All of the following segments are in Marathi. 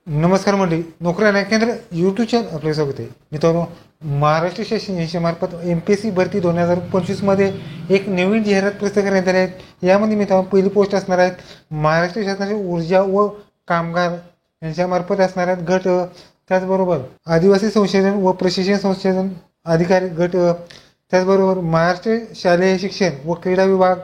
नमस्कार मंडळी, नोकरी आणि केंद्र यूट्यूब चॅनल आपले स्वागत आहे. मित्रांनो, महाराष्ट्र शासन यांच्यामार्फत MPSC भरती 2025मध्ये एक नवीन जाहिरात प्रसिद्ध करण्यात आली आहे. यामध्ये मित्रांनो पहिली पोस्ट असणार आहेत महाराष्ट्र शासनाचे ऊर्जा व कामगार यांच्यामार्फत असणार आहेत गट, त्याचबरोबर आदिवासी संशोधन व प्रशिक्षण संशोधन अधिकारी गट, त्याचबरोबर महाराष्ट्र शालेय शिक्षण व क्रीडा विभाग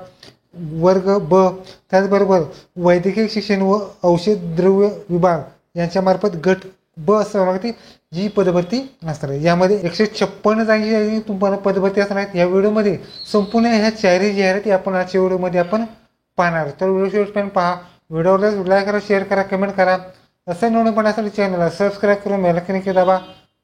वर्ग ब, त्याचबरोबर वैद्यकीय शिक्षण व औषध द्रव्य विभाग यांच्यामार्फत गट ब सहभागी जी पदभरती असणार आहे. यामध्ये 156 जागी तुम्हाला पदभरती असणार आहेत. या व्हिडिओमध्ये संपूर्ण ह्या चारही जाहिराती आपण आजच्या व्हिडिओमध्ये आपण पाहणार. तर व्हिडिओ शेवटपर्यंत पहा. व्हिडिओला लाईक करा, शेअर करा, कमेंट करा. असं नवीन पडण्यासाठी चॅनलला सबस्क्राईब करून बेल आयकॉन नक्की दाबा.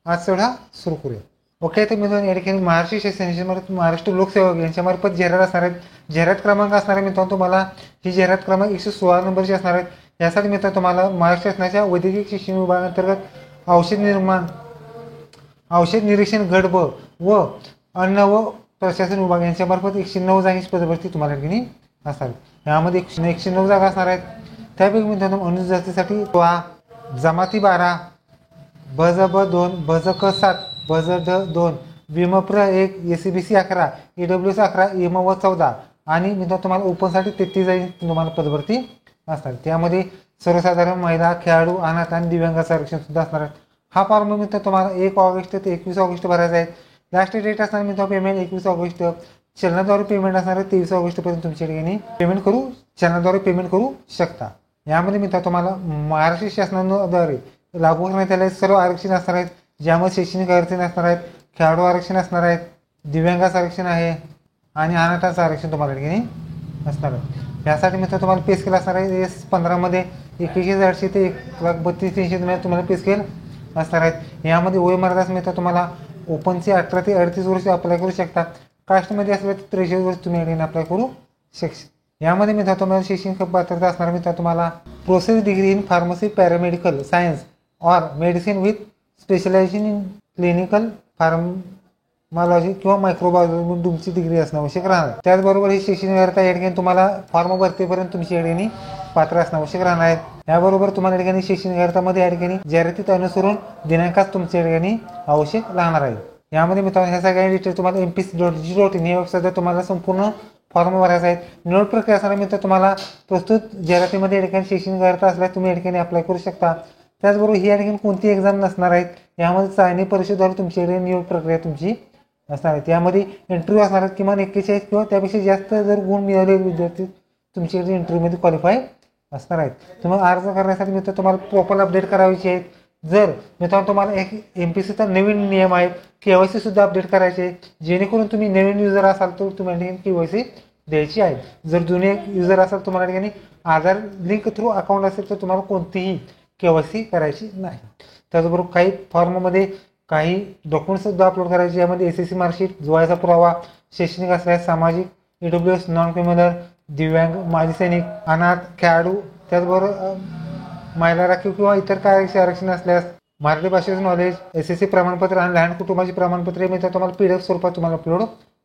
आज चढा सुरू करूया. ओके, तर मित्रांनो या ठिकाणी महाराष्ट्र शासन महाराष्ट्र लोकसेवक यांच्यामार्फत जाहिरात असणार आहेत. जाहिरात क्रमांक असणार आहे मित्रांनो तुम्हाला ही जाहिरात क्रमांक 116 नंबरची असणार आहेत. यासाठी मित्रांनो तुम्हाला महाराष्ट्र शासनाच्या वैद्यकीय शिक्षण विभागांतर्गत औषध निरीक्षण गट ब व अन्न व प्रशासन विभाग यांच्यामार्फत 109 जागेची पदभरती तुम्हाला ठिकाणी असणार. यामध्ये 109 जागा असणार आहेत. त्यापैकी मित्रांनो अनुसूचित जातीसाठी जमाती 12, बज ब 2, बज क 7, बज ड 2, विमप्र 1, SCBC 11, EWS 11, EM व 14 आणि मित्रांनो तुम्हाला ओपनसाठी 33 जागेची तुम्हाला पदभरती असणार. त्यामध्ये सर्वसाधारण महिला, खेळाडू, अनाथ आणि दिव्यांगाचं आरक्षण सुद्धा असणार आहे. हा फॉर्म मित्र तुम्हाला 1 ऑगस्ट ते 21 ऑगस्ट भरायचा आहे. लास्ट डेट असणार मित्रांनो पेमेंट 21 ऑगस्ट. चलनाद्वारे पेमेंट असणार आहे 23 ऑगस्टपर्यंत तुमच्या ठिकाणी चलनाद्वारे पेमेंट करू शकता. यामध्ये मित्र तुम्हाला महाराष्ट्र शासनाद्वारे लागू करण्यात आलेले सर्व आरक्षण असणार आहेत. ज्यामध्ये शैक्षणिक आरक्षण असणार आहेत, खेळाडू आरक्षण असणार आहेत, दिव्यांगाचं आरक्षण आहे आणि अनाथाचं आरक्षण तुम्हाला ठिकाणी असणार आहे. यासाठी मित्र तुम्हाला पे स्केल असणार आहे S15 मध्ये 21,800 ते 1,32,300 तुम्हाला पे स्केल असणार आहेत. यामध्ये वयोमर्यादा मित्र तुम्हाला ओपनचे 18 ते 38 वर्ष अप्लाय करू शकता. कास्टमध्ये असले तर 43 वर्ष तुम्ही या अप्लाय करू शकता. यामध्ये मित्र तुम्हाला शैक्षणिक पात्रता असणार मित्र तुम्हाला process degree in pharmacy, paramedical science or medicine with specialisation in clinical pharmacology किंवा मायक्रोबायोलॉजी तुमची डिग्री असणं आवश्यक राहणार. त्याचबरोबर ही शैक्षणिक अर्हता या ठिकाणी तुम्हाला फॉर्म भरतेपर्यंत तुमची या ठिकाणी पात्र असणं आवश्यक राहणार आहे. याबरोबर तुम्हाला या ठिकाणी शैक्षणिक अर्हतामध्ये या ठिकाणी जाहिरातीत अनुसरून दिनांकाच तुमच्या ठिकाणी आवश्यक राहणार आहे. यामध्ये मित्रांनो ह्या सगळ्या डिटेल्स तुम्हाला MPSC.gov.in या वेबसाईटवर तुम्हाला संपूर्ण फॉर्म भरायचा आहे. निवड प्रक्रिया असणार मित्र तुम्हाला प्रस्तुत जाहिरातीमध्ये या ठिकाणी शैक्षणिक अर्हता असल्यास तुम्ही या ठिकाणी अप्लाय करू शकता. त्याचबरोबर ही या ठिकाणी कोणती एक्झाम नसणार आहेत. यामध्ये चाचणी परीक्षेद्वारे तुमच्याकडे निवड प्रक्रिया तुमची असणार आहे. यामध्ये इंटरव्ह्यू असणार आहेत. किमान 41 किंवा त्यापेक्षा जास्त जर गुण मिळवलेले विद्यार्थी तुमच्याकडे इंटरव्ह्यूमध्ये क्वालिफाय असणार आहेत. तुम्हाला अर्ज करण्यासाठी मित्र तुम्हाला प्रोफाईल अपडेट करायची आहे. जर मित्रांनो तुम्हाला एक MPSCचा नवीन नियम आहे KYC सुद्धा अपडेट करायचे, जेणेकरून तुम्ही नवीन युजर असाल तर तुम्हाला KYC द्यायची आहे. जर जुने युजर असाल तुम्हाला ठिकाणी आधार लिंक थ्रू अकाउंट असेल तर तुम्हाला कोणतीही KYC करायची नाही. त्याचबरोबर काही फॉर्ममध्ये काही डॉक्युमेंट्स सुद्धा अपलोड करायचे. यामध्ये SSC मार्कशीट, जुळायचा पुरावा, शैक्षणिक असल्यास सामाजिक, EWS, नॉन क्रिमिनल, दिव्यांग, माजी सैनिक, अनाथ, खेळाडू, त्याचबरोबर महिला राखीव किंवा इतर काय आरक्षण असल्यास मराठी भाषेचं नॉलेज, SSC प्रमाणपत्र आणि लहान कुटुंबाची प्रमाणपत्रे मित्र तुम्हाला PDF स्वरूपात तुम्हाला अपलोड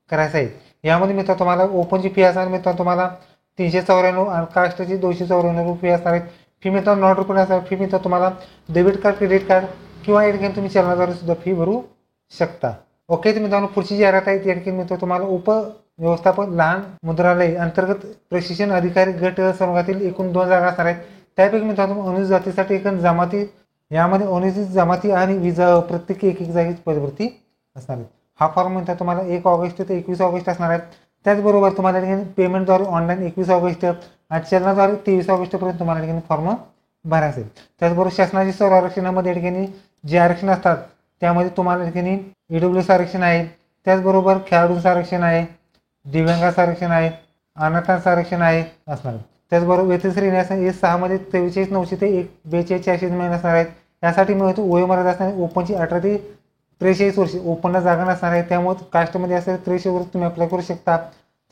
करायचं आहे. यामध्ये मित्र तुम्हाला ओपनची फी असणार मित्र तुम्हाला 394 आणि कास्टची 294 रुपये असणार आहेत. फी मित्र नॉट रुपये असणार. फी मित्र तुम्हाला डेबिट कार्ड, क्रेडिट कार्ड किंवा या ठिकाणी तुम्ही चलनाद्वारे सुद्धा फी भरू शकता. ओके, तर मित्रांनो पुढची जाहिरात आहे या ठिकाणी मित्र तुम्हाला उपव्यवस्थापक लहान मुद्रालय अंतर्गत प्रशिक्षण अधिकारी गट संघातील एकूण 2 जागा असणार आहेत. त्यापैकी मित्रांनो अनुसूचित जातीसाठी एक जमाती, यामध्ये अनुसूचित जमाती आणि विजा प्रत्येकी 1 जागेची पदभरती असणार आहे. हा फॉर्म मित्र तुम्हाला 1 ऑगस्ट ते 21 ऑगस्ट असणार आहे. त्याचबरोबर तुम्हाला ठिकाणी पेमेंटद्वारे ऑनलाईन 21 ऑगस्ट आणि चलनाद्वारे 23 ऑगस्टपर्यंत तुम्हाला ठिकाणी फॉर्म भरायचे. त्याचबरोबर शासनाची सर्व आरक्षणामध्ये ठिकाणी जे आरक्षण असतात त्यामध्ये तुम्हाला ठिकाणी EWS आरक्षण आहे, त्याचबरोबर खेळाडूंचं आरक्षण आहे, दिव्यांगाचं आरक्षण आहे, अनाथांचं आरक्षण आहे असणार. त्याचबरोबर वेतन श्रेणी असणार S6 मध्ये 43,900 ते 42,400 महिने असणार आहेत. यासाठी मिळतो वयोमर्यादा असणार ओपनची 18 ते 43 वर्ष ओपनला जागा नसणार आहे. त्यामुळे कास्टमध्ये असेल 43 वर्ष तुम्ही अप्लाय करू शकता.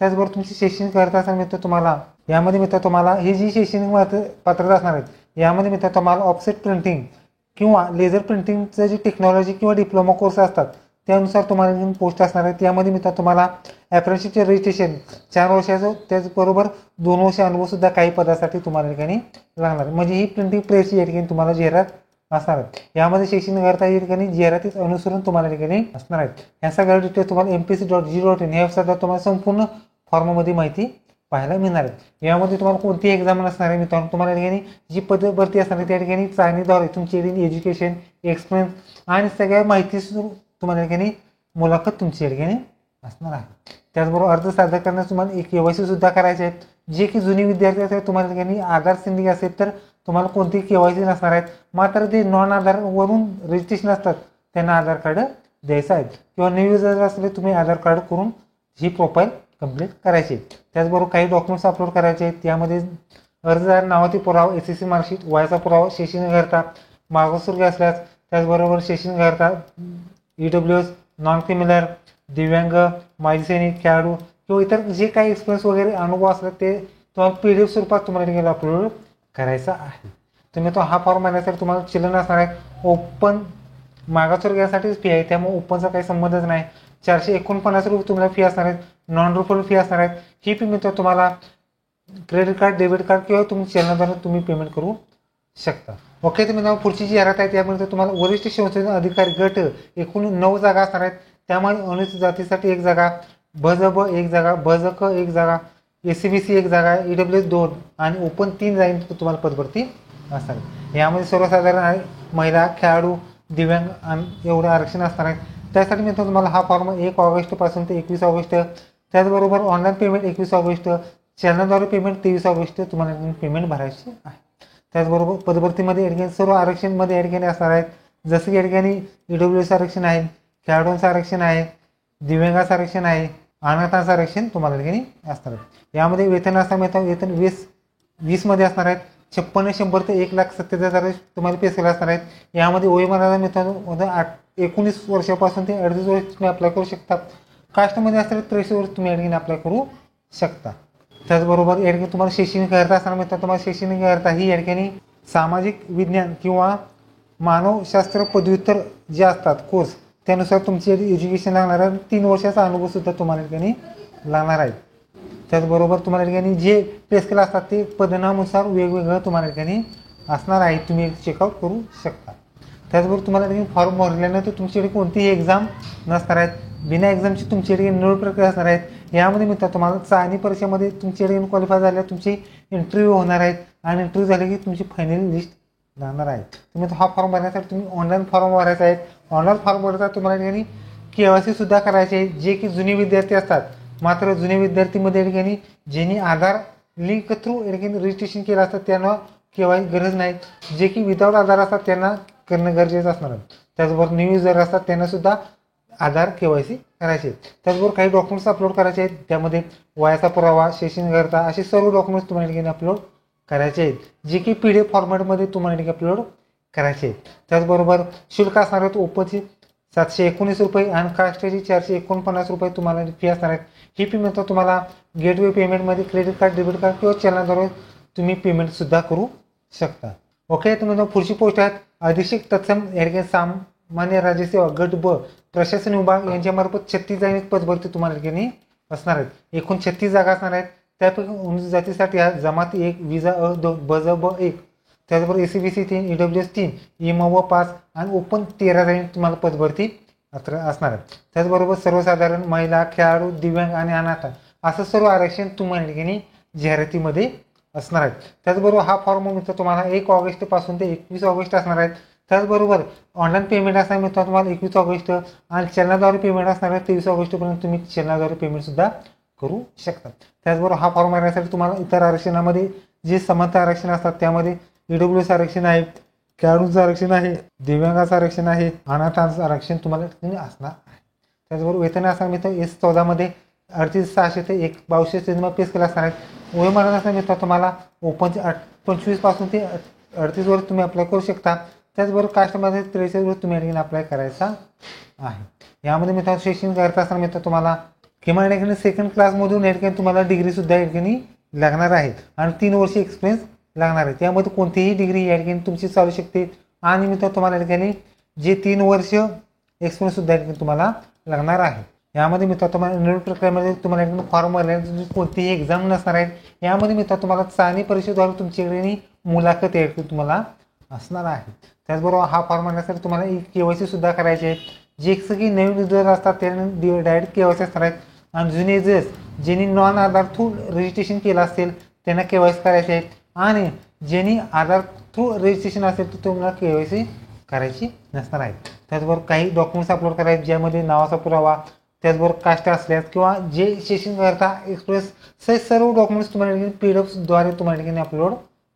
त्याचबरोबर तुमची शैक्षणिक अर्हता असणार मित्र तुम्हाला यामध्ये मित्र तुम्हाला ही जी शैक्षणिक पात्रता असणार आहेत यामध्ये मित्र तुम्हाला ऑफसेट प्रिंटिंग किंवा लेझर प्रिंटिंगचं जी टेक्नॉलॉजी किंवा डिप्लोमा कोर्स असतात त्यानुसार तुम्हाला पोस्ट असणार आहे. त्यामध्ये मित्र तुम्हाला अप्रेंटिसशिप रजिस्ट्रेशन 4 वर्षाचं, त्याचबरोबर 2 वर्ष अनुभव सुद्धा काही पदासाठी तुम्हाला ठिकाणी लागणार. म्हणजे ही प्रिंटिंग प्रेसची या ठिकाणी तुम्हाला जाहिरात असणार आहेत. यामध्ये शैक्षणिक अर्हता या ठिकाणी जाहिरातीत अनुसरून तुम्हाला ठिकाणी असणार आहेत. या सगळ्या डिटेल्स तुम्हाला mpc.g.in या वेबसाईटवर तुम्हाला संपूर्ण फॉर्ममध्ये माहिती पाहायला मिळणार आहे. यामध्ये तुम्हाला कोणतीही एक्झाम नसणार आहे मित्रांनो. तुम्हाला ठिकाणी जी पद भरती असणार आहे त्या ठिकाणी चाचणीद्वारे तुमची एज्युकेशन एक्सपिरियन्स आणि सगळ्या माहिती तुम्हाला ठिकाणी मुलाखत तुमची या ठिकाणी असणार आहे. त्याचबरोबर अर्ज सादर करण्यास तुम्हाला एक KYC सुद्धा करायचे आहेत. जे की जुने विद्यार्थी असतात तुम्हाला ठिकाणी आधार सिंडिंग असेल तर तुम्हाला कोणतीही KYC नसणार आहेत. मात्र ते नॉन आधारवरून रजिस्ट्रेशन असतात त्यांना आधार कार्ड द्यायचं आहे किंवा न्यू युजर असले तुम्ही आधार कार्ड करून ही प्रोफाईल कंप्लीट करायची. त्याचबरोबर काही डॉक्युमेंट्स अपलोड करायचे आहेत. त्यामध्ये अर्जदार नावाची पुरावा, SSC मार्कशीट, वयाचा पुरावा, शैक्षणिक अर्हता, मागासवर्गीय असल्यास, त्याचबरोबर शैक्षणिक अर्हता, EWS, नॉन क्रिमिनल, दिव्यांग, माजी सैनिक, खेळाडू किंवा इतर जे काही एक्सपिरियन्स वगैरे अनुभव असतात ते तुम्हाला PDF स्वरूपात तुम्हाला ठिकाणी अपलोड करायचा आहे. तुम्ही तो हा फॉर्म भरण्यासाठी तुम्हाला चलन असणार आहे. ओपन मागासवर्गीयासाठीच फी आहे त्यामुळे ओपनचा काही संबंधच नाही. 449 रुपये तुम्हाला फी असणार आहेत. नॉन रिफंडेबल फी असणार आहेत. ही फी मिळतो तुम्हाला क्रेडिट कार्ड, डेबिट कार्ड किंवा तुम्ही चलनाद्वारे तुम्ही पेमेंट करू शकता. ओके, तर मित्रांनो पुढची जी जाहिरात आहे त्यामध्ये तुम्हाला वरिष्ठ संशोधन अधिकारी गट एकूण 9 जागा असणार आहेत. त्यामुळे अनुसूचित जातीसाठी 1 जागा, BZB 1 जागा, BZK 1 जागा, SCBC 1 जागा, EWS 2 आणि ओपन 3 जागांची तुम्हाला पदभरती असणार आहे. यामध्ये सर्वसाधारण आहे महिला, खेळाडू, दिव्यांग आणि एवढं आरक्षण असणार आहे. त्यासाठी मी तुम्हाला हा फॉर्म 1 ऑगस्टपासून ते 21 ऑगस्ट, त्याचबरोबर ऑनलाईन पेमेंट 21 ऑगस्ट, चलनाद्वारे पेमेंट 23 ऑगस्ट तुम्हाला पेमेंट भरायची आहे. त्याचबरोबर पदभरतीमध्ये या ठिकाणी सर्व आरक्षणमध्ये या ठिकाणी असणार आहेत. जसं की या ठिकाणी EWS आरक्षण आहे, खेळाडूंचं आरक्षण आहे, दिव्यांगाचं आरक्षण आहे, अनाथांचं आरक्षण तुम्हाला या ठिकाणी असणार आहे. यामध्ये वेतन असणार मिळतं, वेतन 20 मध्ये असणार आहेत. 56 100 ते 1,70,000 तुम्हाला पे केलं असणार आहेत. यामध्ये वयोमर्यादा मिळतं 19 वर्षापासून ते 38 वर्ष तुम्ही अप्लाय करू शकता. कास्टमध्ये असणार 63 वर्ष तुम्ही या ठिकाणी अप्लाय करू शकता. त्याचबरोबर या ठिकाणी तुम्हाला शैक्षणिक अर्हता असणार मिळतात. तुम्हाला शैक्षणिक अर्हता ही या ठिकाणी सामाजिक विज्ञान किंवा मानवशास्त्र पदव्युत्तर जे असतात कोर्स त्यानुसार तुमची एज्युकेशन लागणार आहे. 3 वर्षाचा अनुभव सुद्धा तुम्हाला ठिकाणी लागणार आहे. त्याचबरोबर तुम्हाला ठिकाणी जे पे स्केल असतात ते पदनानुसार वेगवेगळं तुम्हाला ठिकाणी असणार आहे. तुम्ही चेकआउट करू शकता. त्याचबरोबर तुम्हाला ठिकाणी फॉर्म भरल्यानंतर तुमच्याकडे कोणतीही एक्झाम नसणार आहेत. बिना एक्झामची तुमच्याकडे निवड प्रक्रिया असणार आहेत. यामध्ये मिळतात तुम्हाला चाचणी परीक्षेमध्ये तुमच्याकडे क्वालिफाय झाल्या तुमची इंटरव्ह्यू होणार आहेत आणि इंटरव्ह्यू झाले की तुमची फायनल लिस्ट लागणार आहे. तुम्ही हा फॉर्म भरण्यासाठी तुम्ही ऑनलाईन फॉर्म भरायचा आहे. ऑनलाईन फॉर्म भरता तुम्हाला ठिकाणी KYC सुद्धा करायचे आहे. जे की जुने विद्यार्थी असतात मात्र जुने विद्यार्थीमध्ये या ठिकाणी ज्यांनी आधार लिंक थ्रू या ठिकाणी रजिस्ट्रेशन केलं असतं त्यांना KYC गरज नाही. जे की विदाऊट आधार असतात त्यांना करणं गरजेचं असणार आहे. त्याचबरोबर न्यू युजर असतात त्यांना सुद्धा आधार KYC करायचे. त्याचबरोबर काही डॉक्युमेंट्स अपलोड करायचे आहेत. त्यामध्ये वयाचा पुरावा, शैक्षणिक अर्हता असे सर्व डॉक्युमेंट्स तुम्हाला ठिकाणी अपलोड करायचे आहेत. जे की PDF फॉर्मॅटमध्ये तुम्हाला ठिकाणी अपलोड करायचे आहेत. त्याचबरोबर शुल्क असणार आहेत. ओपनची 719 रुपये आणि कास्टची 449 रुपये तुम्हाला फी असणार आहेत. ही फी मिळतो तुम्हाला गेटवे पेमेंटमध्ये क्रेडिट कार्ड, डेबिट कार्ड किंवा चलनाद्वारे तुम्ही पेमेंट सुद्धा करू शकता. ओके, तुम्ही पुढची पोस्ट आहेत अधीक्षक तत्सम या ठिकाणी सामान्य राज्यसेवा गट ब प्रशासन विभाग यांच्यामार्फत 36 जागी पदभरती तुम्हाला ठिकाणी असणार आहेत. एकूण 36 जागा असणार आहेत. त्यापैकी अनुसूचित जातीसाठी जमाती 1, विजा अ 2, BZB 1, त्याचबरोबर SCBC 3, EWS 3, EMW 5 आणि ओपन 13 जागी तुम्हाला पदभरती असणार आहे. त्याचबरोबर सर्वसाधारण महिला, खेळाडू, दिव्यांग आणि अनाथ असं सर्व आरक्षण तुम्हाला ठिकाणी जाहिरातीमध्ये असणार आहेत. त्याचबरोबर हा फॉर्म मिळतो तुम्हाला 1 ऑगस्टपासून ते 21 ऑगस्ट असणार आहेत. त्याचबरोबर ऑनलाईन पेमेंट असणार मिळतो तुम्हाला 21 ऑगस्ट आणि चलनाद्वारे पेमेंट असणार आहे 23 ऑगस्टपर्यंत तुम्ही चलनाद्वारे पेमेंट सुद्धा करू शकता. त्याचबरोबर हा फॉर्म भरण्यासाठी तुम्हाला इतर आरक्षणामध्ये जे समानता आरक्षण असतात त्यामध्ये EWS आरक्षण आहे, खेळाडूंचं आरक्षण आहे, दिव्यांगाचं आरक्षण आहे, अनाथांचं आरक्षण तुम्हाला असणार आहे. त्याचबरोबर वेतन असणार मिळतं S14 मध्ये 38,600 ते 1,2200 तुम्हाला पेस केला असणार आहेत. वयोमर्यादा असणार मिळतं तुम्हाला ओपन 25 पासून ते 38 वर्ष तुम्ही अप्लाय करू शकता. त्याचबरोबर कास्टमध्ये 43 वर्ष तुम्ही या ठिकाणी अप्लाय करायचा आहे. यामध्ये मित्रांनो शैक्षणिक अर्हता असणार मिळतं तुम्हाला किमान या ठिकाणी सेकंड क्लासमधून या ठिकाणी तुम्हाला डिग्री सुद्धा या ठिकाणी लागणार आहे आणि 3 वर्ष एक्सपिरियन्स लागणार आहे. त्यामध्ये कोणतीही डिग्री या ठिकाणी तुमची चालू शकते आणि मित्रांनो तुम्हाला या ठिकाणी जे 3 वर्ष एक्सपिरियन्स सुद्धा या ठिकाणी तुम्हाला लागणार आहे. यामध्ये मित्रांनो तुम्हाला निवड प्रक्रियेमध्ये तुम्हाला या ठिकाणी फॉर्म भरल्यानंतर कोणतीही एक्झाम नसणार आहेत. यामध्ये मित्रांनो तुम्हाला चाचणी परीक्षेद्वारे तुमच्याकडे मुलाखत या ठिकाणी तुम्हाला असणार आहे. त्याचबरोबर हा फॉर्म भरण्यासाठी तुम्हाला KYC सुद्धा करायचे आहे. जे सगळी नवीन युजर असतात त्यांनी डायरेक्ट KYC असणार आहेत आणि जुने युजर्स ज्यांनी नॉन आधार थ्रू रजिस्ट्रेशन केलं असेल त्यांना KYC करायचे आहे आणि ज्यांनी आधार थ्रू रजिस्ट्रेशन असेल तर तुम्हाला KYC करायची नसणार आहे. त्याचबरोबर काही डॉक्युमेंट्स अपलोड करायचे ज्यामध्ये नावाचा पुरावा, त्याचबरोबर कास्ट असल्यास किंवा जे सेशन करता एक्सप्रेस हे सर्व डॉक्युमेंट्स तुम्हाला PDF द्वारे तुम्हाला अपलोड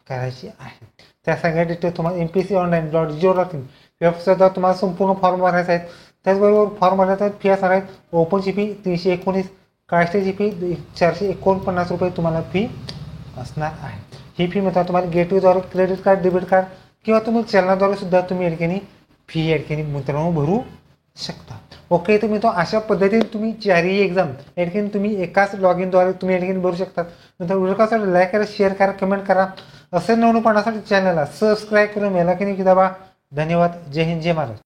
करायची आहे. त्या सगळ्या डिटेल्स तुम्हाला mpconline.go.in वेबसाईटवर तुम्हाला संपूर्ण फॉर्म भरायचा आहे. त्याचबरोबर फॉर्म भरण्याचा फी असणार आहे. ओपनची फी 319, कास्टची फी 449 रुपये तुम्हाला फी असणार आहे. ही फी मिळतात तुम्हाला गेटवेद्वारे क्रेडिट कार्ड, डेबिट कार्ड किंवा तुम्ही चलनाद्वारे सुद्धा तुम्ही या ठिकाणी फी या ठिकाणी मित्रांनो भरू शकता. ओके, तर मित्रांनो अशा पद्धतीने तुम्ही 4ही एक्झाम या ठिकाणी तुम्ही एकाच लॉगिनद्वारे तुम्ही या ठिकाणी भरू शकता. नंतर व्हिडिओ कसा लाईक करा, शेअर करा, कमेंट करा. असे नवनवीन पाहण्यासाठी चॅनलला सबस्क्राईब करून बेल आयकॉन दाबा. धन्यवाद. जय हिंद, जय महाराष्ट्र.